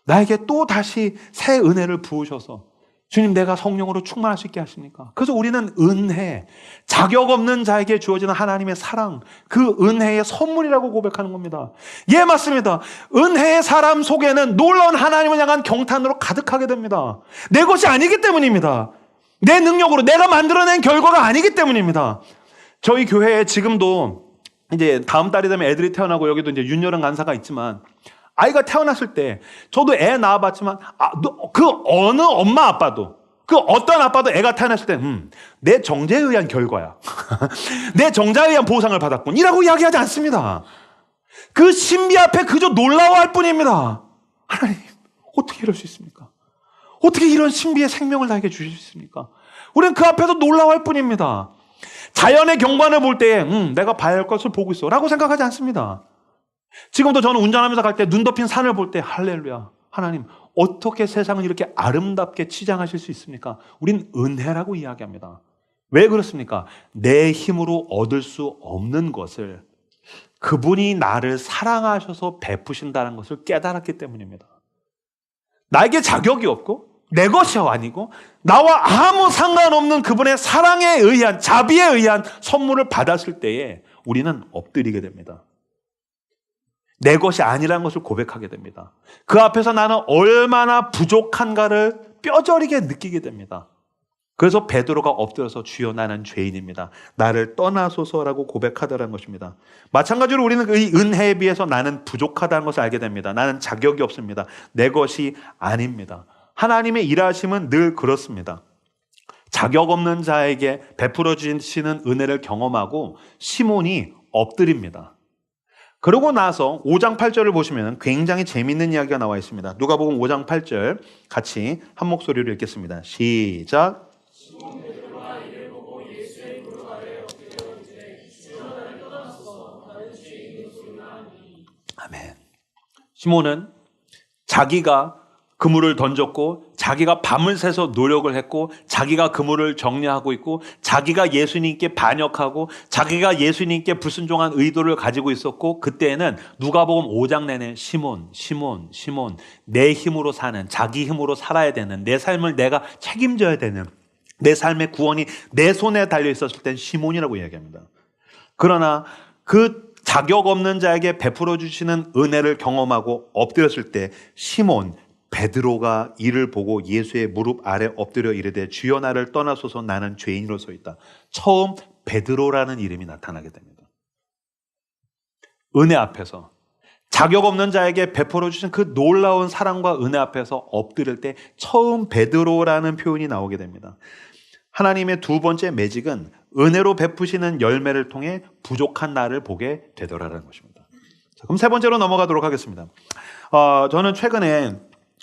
나에게 또 다시 새 은혜를 부으셔서 주님, 내가 성령으로 충만할 수 있게 하십니까? 그래서 우리는 은혜, 자격 없는 자에게 주어지는 하나님의 사랑, 그 은혜의 선물이라고 고백하는 겁니다. 예, 맞습니다. 은혜의 사람 속에는 놀라운 하나님을 향한 경탄으로 가득하게 됩니다. 내 것이 아니기 때문입니다. 내 능력으로 내가 만들어낸 결과가 아니기 때문입니다. 저희 교회에 지금도 이제 다음 달이 되면 애들이 태어나고, 여기도 이제 윤여름 간사가 있지만, 아이가 태어났을 때 저도 애 낳아봤지만 그 어느 엄마 아빠도, 그 어떤 아빠도 애가 태어났을 때 내 정제에 의한 결과야. 내 정자에 의한 보상을 받았군 이라고 이야기하지 않습니다. 그 신비 앞에 그저 놀라워할 뿐입니다. 하나님, 어떻게 이럴 수 있습니까? 어떻게 이런 신비의 생명을 나에게 주실 수 있습니까? 우리는 그 앞에서 놀라워할 뿐입니다. 자연의 경관을 볼 때 내가 봐야 할 것을 보고 있어 라고 생각하지 않습니다. 지금도 저는 운전하면서 갈 때 눈 덮인 산을 볼 때 할렐루야, 하나님 어떻게 세상을 이렇게 아름답게 치장하실 수 있습니까? 우린 은혜라고 이야기합니다. 왜 그렇습니까? 내 힘으로 얻을 수 없는 것을 그분이 나를 사랑하셔서 베푸신다는 것을 깨달았기 때문입니다. 나에게 자격이 없고 내 것이 아니고 나와 아무 상관없는 그분의 사랑에 의한, 자비에 의한 선물을 받았을 때에 우리는 엎드리게 됩니다. 내 것이 아니라는 것을 고백하게 됩니다. 그 앞에서 나는 얼마나 부족한가를 뼈저리게 느끼게 됩니다. 그래서 베드로가 엎드려서 주여 나는 죄인입니다, 나를 떠나소서라고 고백하더라는 것입니다. 마찬가지로 우리는 이 은혜에 비해서 나는 부족하다는 것을 알게 됩니다. 나는 자격이 없습니다. 내 것이 아닙니다. 하나님의 일하심은 늘 그렇습니다. 자격 없는 자에게 베풀어 주시는 은혜를 경험하고 시몬이 엎드립니다. 그러고 나서 5장 8절을 보시면 굉장히 재미있는 이야기가 나와 있습니다. 누가복음 5장 8절 같이 한 목소리로 읽겠습니다. 시작. 아멘. 시몬은 자기가 그물을 던졌고, 자기가 밤을 새서 노력을 했고, 자기가 그물을 정리하고 있고, 자기가 예수님께 반역하고, 자기가 예수님께 불순종한 의도를 가지고 있었고, 그때는 누가복음 5장 내내 시몬, 내 힘으로 사는, 자기 힘으로 살아야 되는, 내 삶을 내가 책임져야 되는, 내 삶의 구원이 내 손에 달려 있었을 땐 시몬이라고 이야기합니다. 그러나 그 자격 없는 자에게 베풀어 주시는 은혜를 경험하고 엎드렸을 때 시몬 베드로가 이를 보고 예수의 무릎 아래 엎드려 이르되 주여 나를 떠나소서 나는 죄인으로서 있다. 처음 베드로라는 이름이 나타나게 됩니다. 은혜 앞에서 자격 없는 자에게 베풀어 주신 그 놀라운 사랑과 은혜 앞에서 엎드릴 때 처음 베드로라는 표현이 나오게 됩니다. 하나님의 두 번째 매직은 은혜로 베푸시는 열매를 통해 부족한 나를 보게 되더라라는 것입니다. 자, 그럼 세 번째로 넘어가도록 하겠습니다. 저는 최근에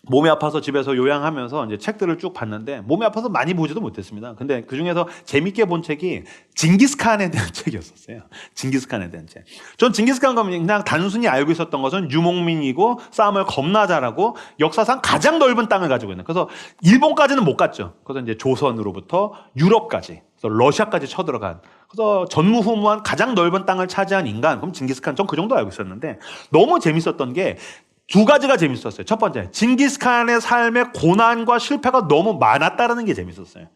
몸이 아파서 집에서 요양하면서 이제 책들을 쭉 봤는데 몸이 아파서 많이 보지도 못했습니다. 근데 그 중에서 재밌게 본 책이 징기스칸에 대한 책이었었어요. 징기스칸에 대한 책. 전 징기스칸 가면 그냥 단순히 알고 있었던 것은 유목민이고 싸움을 겁나 잘하고 역사상 가장 넓은 땅을 가지고 있는. 그래서 일본까지는 못 갔죠. 그래서 이제 조선으로부터 유럽까지, 그래서 러시아까지 쳐들어간. 그래서 전무후무한 가장 넓은 땅을 차지한 인간. 그럼 징기스칸 전 그 정도 알고 있었는데 너무 재밌었던 게 두 가지가 재밌었어요. 첫 번째, 징기스칸의 삶의 고난과 실패가 너무 많았다는 게 재밌었어요.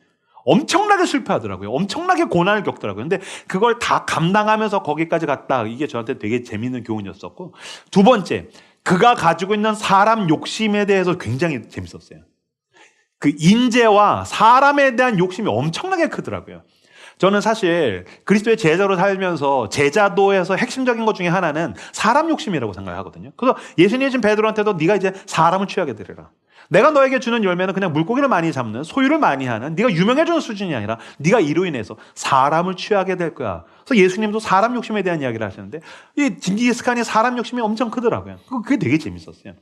엄청나게 실패하더라고요. 엄청나게 고난을 겪더라고요. 근데 그걸 다 감당하면서 거기까지 갔다. 이게 저한테 되게 재밌는 교훈이었었고, 두 번째, 그가 가지고 있는 사람 욕심에 대해서 굉장히 재밌었어요. 그 인재와 사람에 대한 욕심이 엄청나게 크더라고요. 저는 사실 그리스도의 제자로 살면서 제자도에서 핵심적인 것 중에 하나는 사람 욕심이라고 생각하거든요. 그래서 예수님이 지금 베드로한테도 네가 이제 사람을 취하게 되리라. 내가 너에게 주는 열매는 그냥 물고기를 많이 잡는, 소유를 많이 하는, 네가 유명해지는 수준이 아니라 네가 이로 인해서 사람을 취하게 될 거야. 그래서 예수님도 사람 욕심에 대한 이야기를 하시는데 이 징기스칸이 사람 욕심이 엄청 크더라고요. 그게 되게 재밌었어요.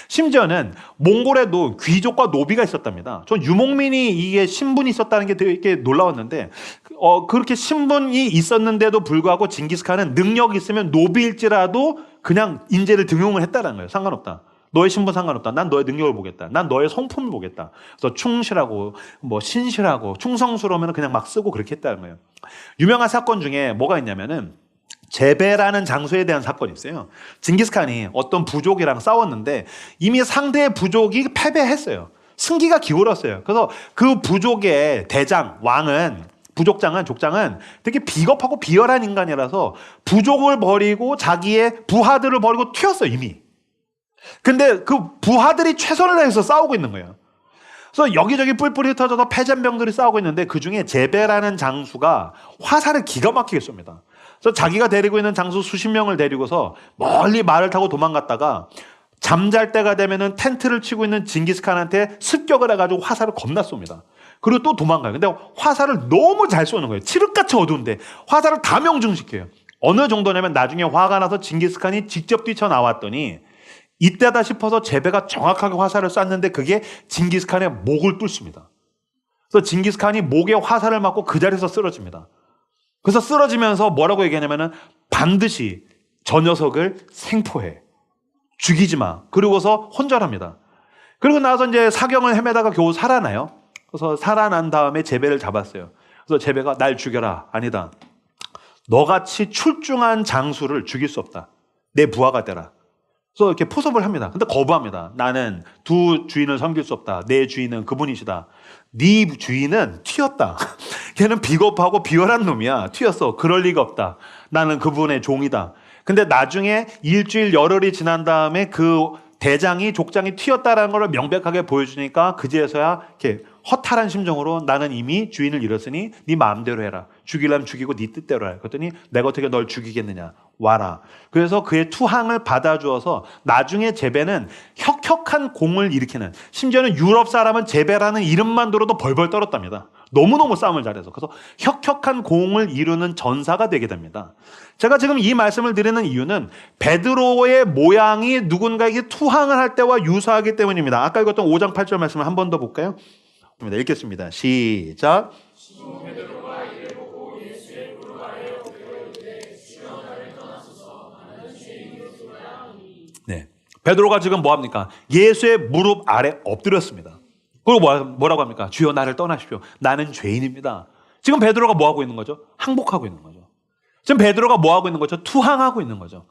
심지어는 몽골에도 귀족과 노비가 있었답니다. 전 유목민이 이게 신분이 있었다는 게 되게 놀라웠는데 그렇게 신분이 있었는데도 불구하고 징기스칸은 능력이 있으면 노비일지라도 그냥 인재를 등용을 했다는 거예요. 상관없다. 너의 신분 상관없다. 난 너의 능력을 보겠다. 난 너의 성품을 보겠다. 그래서 충실하고 신실하고 충성스러우면 그냥 막 쓰고 그렇게 했다는 거예요. 유명한 사건 중에 뭐가 있냐면은 제베라는 장소에 대한 사건이 있어요. 징기스칸이 어떤 부족이랑 싸웠는데 이미 상대의 부족이 패배했어요. 승기가 기울었어요. 그래서 그 부족의 대장, 족장은 되게 비겁하고 비열한 인간이라서 부족을 버리고 자기의 부하들을 버리고 튀었어요, 이미. 근데 그 부하들이 최선을 다해서 싸우고 있는 거예요. 그래서 여기저기 뿔뿔이 흩어져서 패잔병들이 싸우고 있는데 그 중에 제베라는 장수가 화살을 기가 막히게 쏩니다. 그래서 자기가 데리고 있는 장수 수십 명을 데리고서 멀리 말을 타고 도망갔다가 잠잘 때가 되면은 텐트를 치고 있는 징기스칸한테 습격을 해가지고 화살을 겁나 쏩니다. 그리고 또 도망가요. 근데 화살을 너무 잘 쏘는 거예요. 칠흑같이 어두운데 화살을 다 명중시켜요. 어느 정도냐면 나중에 화가 나서 징기스칸이 직접 뛰쳐나왔더니 이때다 싶어서 제베가 정확하게 화살을 쐈는데 그게 징기스칸의 목을 뚫습니다. 그래서 징기스칸이 목에 화살을 맞고 그 자리에서 쓰러집니다. 그래서 쓰러지면서 뭐라고 얘기하냐면은 반드시 저 녀석을 생포해. 죽이지 마. 그러고서 혼절합니다. 그리고 나서 이제 사경을 헤매다가 겨우 살아나요. 그래서 살아난 다음에 제베를 잡았어요. 그래서 제베가 날 죽여라. 아니다. 너같이 출중한 장수를 죽일 수 없다. 내 부하가 되라. 그래서 이렇게 포섭을 합니다. 근데 거부합니다. 나는 두 주인을 섬길 수 없다. 내 주인은 그분이시다. 네 주인은 튀었다. 걔는 비겁하고 비열한 놈이야. 튀었어. 그럴 리가 없다. 나는 그분의 종이다. 근데 나중에 일주일 열흘이 지난 다음에 그 대장이 족장이 튀었다라는 걸 명백하게 보여주니까 그제서야 이렇게 허탈한 심정으로 나는 이미 주인을 잃었으니 네 마음대로 해라. 죽이려면 죽이고 네 뜻대로 해. 그랬더니 내가 어떻게 널 죽이겠느냐. 와라. 그래서 그의 투항을 받아주어서 나중에 제베는 혁혁한 공을 일으키는, 심지어는 유럽 사람은 제베라는 이름만 들어도 벌벌 떨었답니다. 너무너무 싸움을 잘해서. 그래서 혁혁한 공을 이루는 전사가 되게 됩니다. 제가 지금 이 말씀을 드리는 이유는 베드로의 모양이 누군가에게 투항을 할 때와 유사하기 때문입니다. 아까 읽었던 5장 8절 말씀을 한 번 더 볼까요? 읽겠습니다. 시작. 네, 베드로가 지금 뭐 합니까? 예수의 무릎 아래 엎드렸습니다. 그리고 뭐라고 합니까? 주여 나를 떠나십시오. 나는 죄인입니다. 지금 베드로가 뭐 하고 있는 거죠? 항복하고 있는 거죠. 지금 베드로가 뭐 하고 있는 거죠? 투항하고 있는 거죠.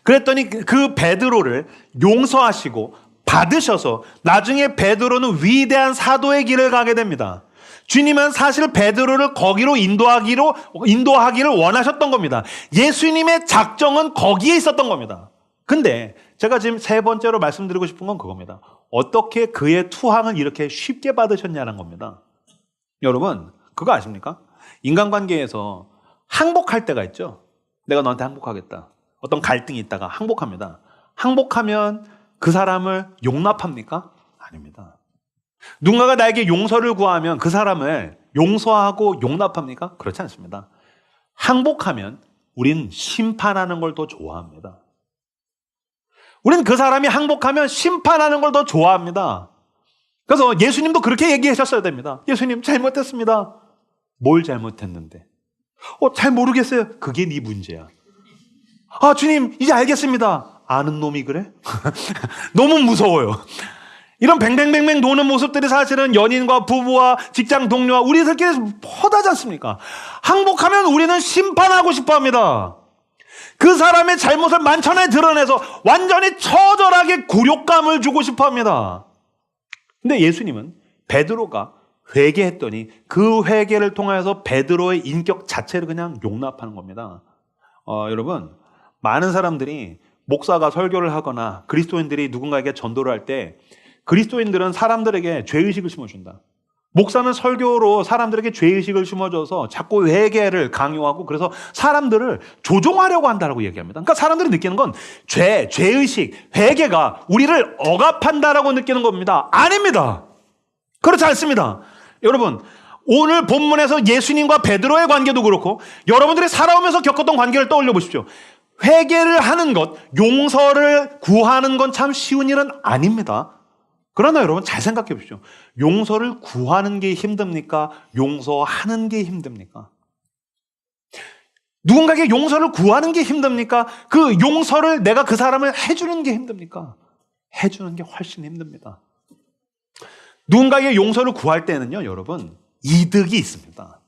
그랬더니 그 베드로를 용서하시고 받으셔서 나중에 베드로는 위대한 사도의 길을 가게 됩니다. 주님은 사실 베드로를 거기로 인도하기를 원하셨던 겁니다. 예수님의 작정은 거기에 있었던 겁니다. 근데 제가 지금 세 번째로 말씀드리고 싶은 건 그겁니다. 어떻게 그의 투항을 이렇게 쉽게 받으셨냐는 겁니다. 여러분, 그거 아십니까? 인간관계에서 항복할 때가 있죠. 내가 너한테 항복하겠다. 어떤 갈등이 있다가 항복합니다. 항복하면 그 사람을 용납합니까? 아닙니다. 누군가가 나에게 용서를 구하면 그 사람을 용서하고 용납합니까? 그렇지 않습니다. 항복하면 우린 심판하는 걸 더 좋아합니다. 우린 그 사람이 항복하면 심판하는 걸 더 좋아합니다. 그래서 예수님도 그렇게 얘기하셨어야 됩니다. 예수님, 잘못했습니다. 뭘 잘못했는데? 잘 모르겠어요. 그게 네 문제야. 주님, 이제 알겠습니다. 아는 놈이 그래? 너무 무서워요. 이런 뱅뱅뱅뱅 노는 모습들이 사실은 연인과 부부와 직장 동료와 우리들끼리 퍼다지 않습니까? 항복하면 우리는 심판하고 싶어 합니다. 그 사람의 잘못을 만천하에 드러내서 완전히 처절하게 굴욕감을 주고 싶어 합니다. 근데 예수님은 베드로가 회개했더니 그 회개를 통해서 베드로의 인격 자체를 그냥 용납하는 겁니다. 여러분, 많은 사람들이 목사가 설교를 하거나 그리스도인들이 누군가에게 전도를 할 때 그리스도인들은 사람들에게 죄의식을 심어준다. 목사는 설교로 사람들에게 죄의식을 심어줘서 자꾸 회개를 강요하고 그래서 사람들을 조종하려고 한다고 얘기합니다. 그러니까 사람들이 느끼는 건 죄의식, 회개가 우리를 억압한다라고 느끼는 겁니다. 아닙니다. 그렇지 않습니다. 여러분, 오늘 본문에서 예수님과 베드로의 관계도 그렇고 여러분들이 살아오면서 겪었던 관계를 떠올려 보십시오. 회개를 하는 것, 용서를 구하는 건 참 쉬운 일은 아닙니다. 그러나 여러분 잘 생각해 보십시오. 용서를 구하는 게 힘듭니까? 용서하는 게 힘듭니까? 누군가에게 용서를 구하는 게 힘듭니까? 그 용서를 내가 그 사람을 해주는 게 힘듭니까? 해주는 게 훨씬 힘듭니다. 누군가에게 용서를 구할 때는요, 여러분, 이득이 있습니다.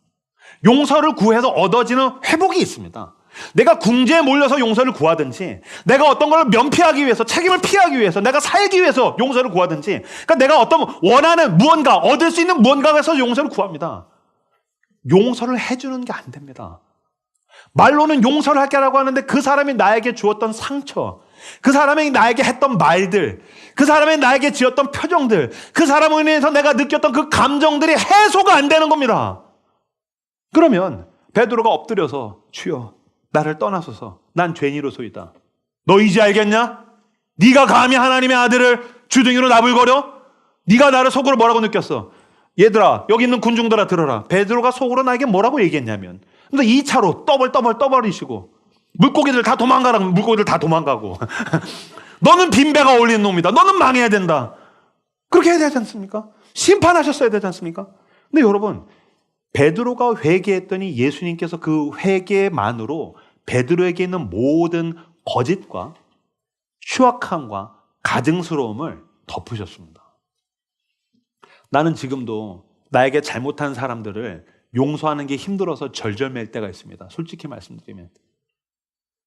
용서를 구해서 얻어지는 회복이 있습니다. 내가 궁지에 몰려서 용서를 구하든지, 내가 어떤 걸 면피하기 위해서, 책임을 피하기 위해서, 내가 살기 위해서 용서를 구하든지, 그러니까 내가 어떤 원하는 무언가, 얻을 수 있는 무언가에서 용서를 구합니다. 용서를 해주는 게 안 됩니다. 말로는 용서를 할게라고 하는데 그 사람이 나에게 주었던 상처, 그 사람이 나에게 했던 말들, 그 사람이 나에게 지었던 표정들, 그 사람을 인해서 내가 느꼈던 그 감정들이 해소가 안 되는 겁니다. 그러면 베드로가 엎드려서 주여 나를 떠나소서 난 죄인이로소이다. 너 이제 알겠냐? 네가 감히 하나님의 아들을 주둥이로 나불거려? 네가 나를 속으로 뭐라고 느꼈어? 얘들아, 여기 있는 군중들아 들어라. 베드로가 속으로 나에게 뭐라고 얘기했냐면, 근데 2차로 떠버리시고 물고기들 다 도망가라고, 물고기들 다 도망가고 너는 빈배가 어울리는 놈이다. 너는 망해야 된다. 그렇게 해야 되지 않습니까? 심판하셨어야 되지 않습니까? 근데 여러분, 베드로가 회개했더니 예수님께서 그 회개만으로 베드로에게 있는 모든 거짓과 추악함과 가증스러움을 덮으셨습니다. 나는 지금도 나에게 잘못한 사람들을 용서하는 게 힘들어서 절절맬 때가 있습니다. 솔직히 말씀드리면.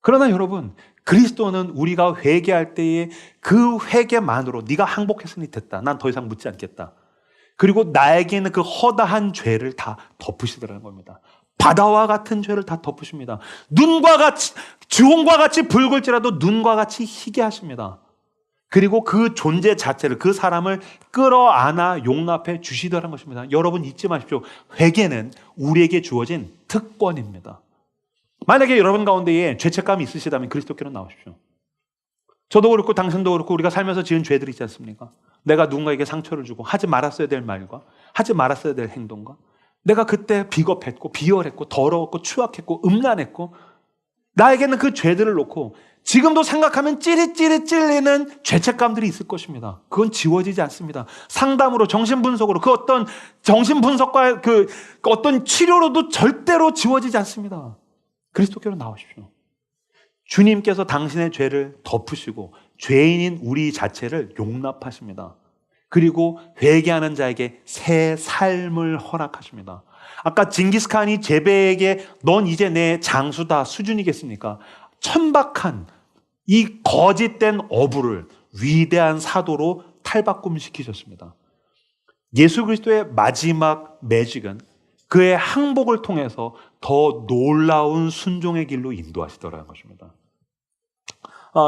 그러나 여러분, 그리스도는 우리가 회개할 때에 그 회개만으로 네가 항복했으니 됐다. 난 더 이상 묻지 않겠다. 그리고 나에게 있는 그 허다한 죄를 다 덮으시더라는 겁니다. 바다와 같은 죄를 다 덮으십니다. 눈과 같이, 주홍과 같이 붉을지라도 눈과 같이 희게 하십니다. 그리고 그 존재 자체를, 그 사람을 끌어안아 용납해 주시더라는 것입니다. 여러분 잊지 마십시오. 회개는 우리에게 주어진 특권입니다. 만약에 여러분 가운데에 죄책감이 있으시다면 그리스도께로 나오십시오. 저도 그렇고 당신도 그렇고 우리가 살면서 지은 죄들이 있지 않습니까? 내가 누군가에게 상처를 주고 하지 말았어야 될 말과 하지 말았어야 될 행동과 내가 그때 비겁했고 비열했고 더러웠고 추악했고 음란했고 나에게는 그 죄들을 놓고 지금도 생각하면 찌릿찌릿 찔리는 죄책감들이 있을 것입니다. 그건 지워지지 않습니다. 상담으로, 정신분석으로, 그 어떤 정신분석과 그 어떤 치료로도 절대로 지워지지 않습니다. 그리스도께로 나오십시오. 주님께서 당신의 죄를 덮으시고 죄인인 우리 자체를 용납하십니다. 그리고 회개하는 자에게 새 삶을 허락하십니다. 아까 징기스칸이 제베에게 넌 이제 내 장수다 수준이겠습니까? 천박한 이 거짓된 어부를 위대한 사도로 탈바꿈시키셨습니다. 예수 그리스도의 마지막 매직은 그의 항복을 통해서 더 놀라운 순종의 길로 인도하시더라는 것입니다.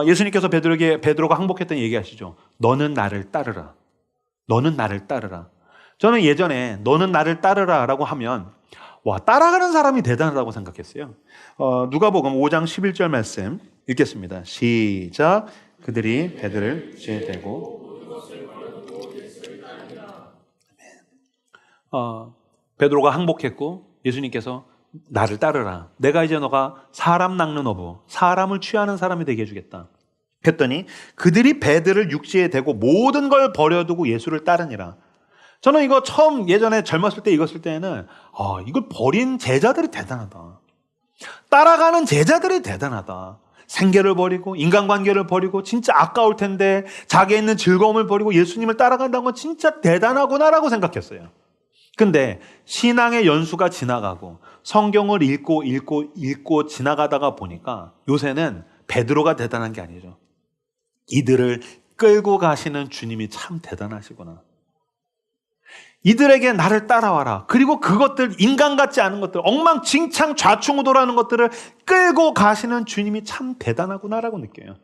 예수님께서 베드로가 항복했던 얘기하시죠. 너는 나를 따르라. 너는 나를 따르라. 저는 예전에 너는 나를 따르라라고 하면 와, 따라가는 사람이 대단하다고 생각했어요. 누가복음 5장 11절 말씀 읽겠습니다. 시작. 그들이 배들을 지대고 베드로가 항복했고 예수님께서 나를 따르라. 내가 이제 너가 사람 낚는 어부, 사람을 취하는 사람이 되게 해주겠다. 했더니 그들이 배들을 육지에 대고 모든 걸 버려두고 예수를 따르니라. 저는 이거 처음 예전에 젊었을 때 읽었을 때는 이걸 버린 제자들이 대단하다. 따라가는 제자들이 대단하다. 생계를 버리고 인간관계를 버리고 진짜 아까울 텐데 자기에 있는 즐거움을 버리고 예수님을 따라간다는 건 진짜 대단하구나라고 생각했어요. 근데 신앙의 연수가 지나가고 성경을 읽고 지나가다가 보니까 요새는 베드로가 대단한 게 아니죠. 이들을 끌고 가시는 주님이 참 대단하시구나. 이들에게 나를 따라와라. 그리고 그것들, 인간 같지 않은 것들, 엉망진창 좌충우돌하는 것들을 끌고 가시는 주님이 참 대단하구나라고 느껴요.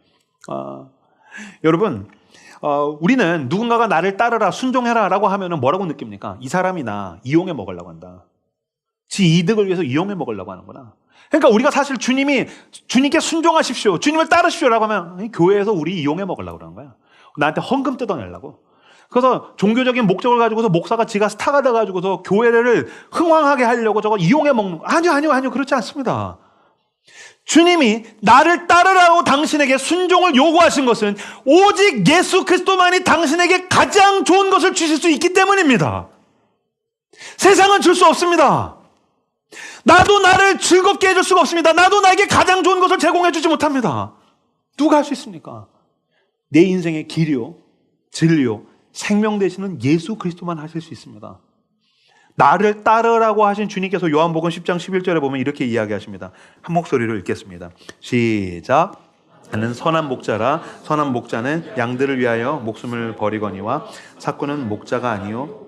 여러분, 우리는 누군가가 나를 따르라, 순종해라 라고 하면 뭐라고 느낍니까? 이 사람이 나 이용해 먹으려고 한다. 지 이득을 위해서 이용해 먹으려고 하는구나. 그러니까 우리가 사실 주님께 순종하십시오, 주님을 따르십시오라고 하면 교회에서 우리 이용해 먹으려고 그러는 거야. 나한테 헌금 뜯어내려고. 그래서 종교적인 목적을 가지고서 목사가 지가 스타가 돼가지고서 교회를 흥왕하게 하려고 저거 이용해 먹는 거. 아니요. 그렇지 않습니다. 주님이 나를 따르라고 당신에게 순종을 요구하신 것은 오직 예수 그리스도만이 당신에게 가장 좋은 것을 주실 수 있기 때문입니다. 세상은 줄 수 없습니다. 나도 나를 즐겁게 해줄 수가 없습니다. 나도 나에게 가장 좋은 것을 제공해 주지 못합니다. 누가 할 수 있습니까? 내 인생의 길이요, 진리요, 생명 되시는 예수 그리스도만 하실 수 있습니다. 나를 따르라고 하신 주님께서 요한복음 10장 11절에 보면 이렇게 이야기하십니다. 한 목소리로 읽겠습니다. 시작. 나는 선한 목자라. 선한 목자는 양들을 위하여 목숨을 버리거니와 삭구는 목자가 아니요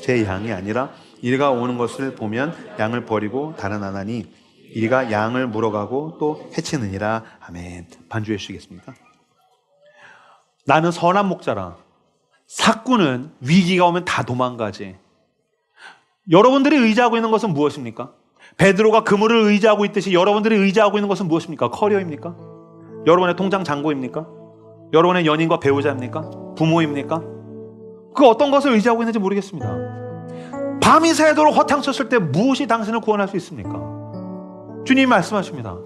제 양이 아니라 이가 오는 것을 보면 양을 버리고 달아나나니 이가 양을 물어가고 또 해치느니라. 아멘. 반주해 주시겠습니까? 나는 선한 목자라. 삭구는 위기가 오면 다 도망가지. 여러분들이 의지하고 있는 것은 무엇입니까? 베드로가 그물을 의지하고 있듯이 여러분들이 의지하고 있는 것은 무엇입니까? 커리어입니까? 여러분의 통장 잔고입니까? 여러분의 연인과 배우자입니까? 부모입니까? 그 어떤 것을 의지하고 있는지 모르겠습니다. 밤이 새도록 허탕쳤을 때 무엇이 당신을 구원할 수 있습니까? 주님이 말씀하십니다.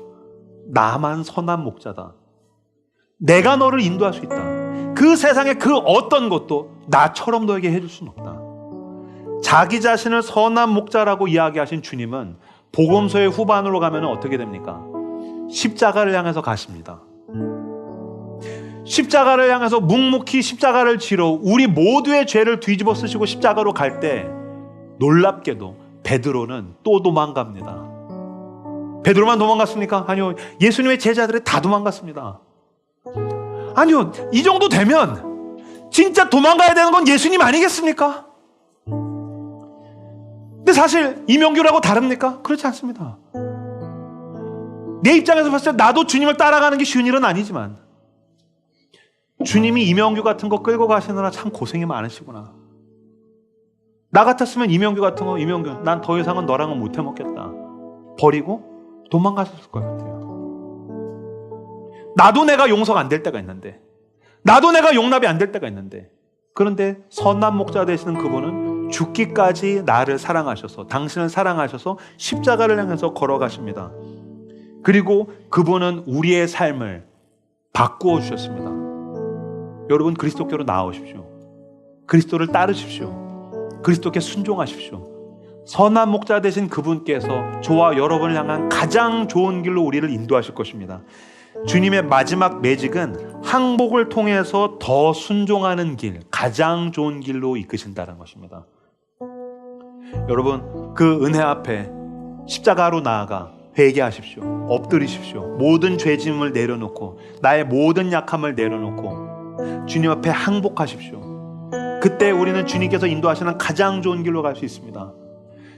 나만 선한 목자다. 내가 너를 인도할 수 있다. 그 세상의 그 어떤 것도 나처럼 너에게 해줄 수는 없다. 자기 자신을 선한 목자라고 이야기하신 주님은 복음서의 후반으로 가면 어떻게 됩니까? 십자가를 향해서 가십니다. 십자가를 향해서 묵묵히 십자가를 지러 우리 모두의 죄를 뒤집어 쓰시고 십자가로 갈 때 놀랍게도 베드로는 또 도망갑니다. 베드로만 도망갔습니까? 아니요. 예수님의 제자들이 다 도망갔습니다. 아니요. 이 정도 되면 진짜 도망가야 되는 건 예수님 아니겠습니까? 근데 사실 이명규라고 다릅니까? 그렇지 않습니다. 내 입장에서 봤을 때 나도 주님을 따라가는 게 쉬운 일은 아니지만 주님이 이명규 같은 거 끌고 가시느라 참 고생이 많으시구나. 나 같았으면 이명규 같은 거, 이명규 난 더 이상은 너랑은 못 해먹겠다 버리고 도망가셨을 것 같아요. 나도 내가 용서가 안 될 때가 있는데, 나도 내가 용납이 안 될 때가 있는데, 그런데 선한 목자 되시는 그분은 죽기까지 나를 사랑하셔서, 당신을 사랑하셔서 십자가를 향해서 걸어가십니다. 그리고 그분은 우리의 삶을 바꾸어 주셨습니다. 여러분, 그리스도께로 나오십시오. 그리스도를 따르십시오. 그리스도께 순종하십시오. 선한 목자 되신 그분께서 저와 여러분을 향한 가장 좋은 길로 우리를 인도하실 것입니다. 주님의 마지막 매직은 항복을 통해서 더 순종하는 길, 가장 좋은 길로 이끄신다는 것입니다. 여러분, 그 은혜 앞에 십자가로 나아가 회개하십시오. 엎드리십시오. 모든 죄짐을 내려놓고 나의 모든 약함을 내려놓고 주님 앞에 항복하십시오. 그때 우리는 주님께서 인도하시는 가장 좋은 길로 갈 수 있습니다.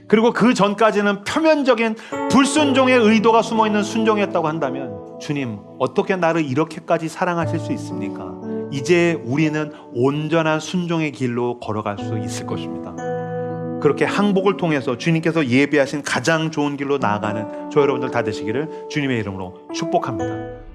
그리고 그 전까지는 표면적인 불순종의 의도가 숨어있는 순종이었다고 한다면 주님, 어떻게 나를 이렇게까지 사랑하실 수 있습니까? 이제 우리는 온전한 순종의 길로 걸어갈 수 있을 것입니다. 그렇게 항복을 통해서 주님께서 예비하신 가장 좋은 길로 나아가는 저 여러분들 다 되시기를 주님의 이름으로 축복합니다.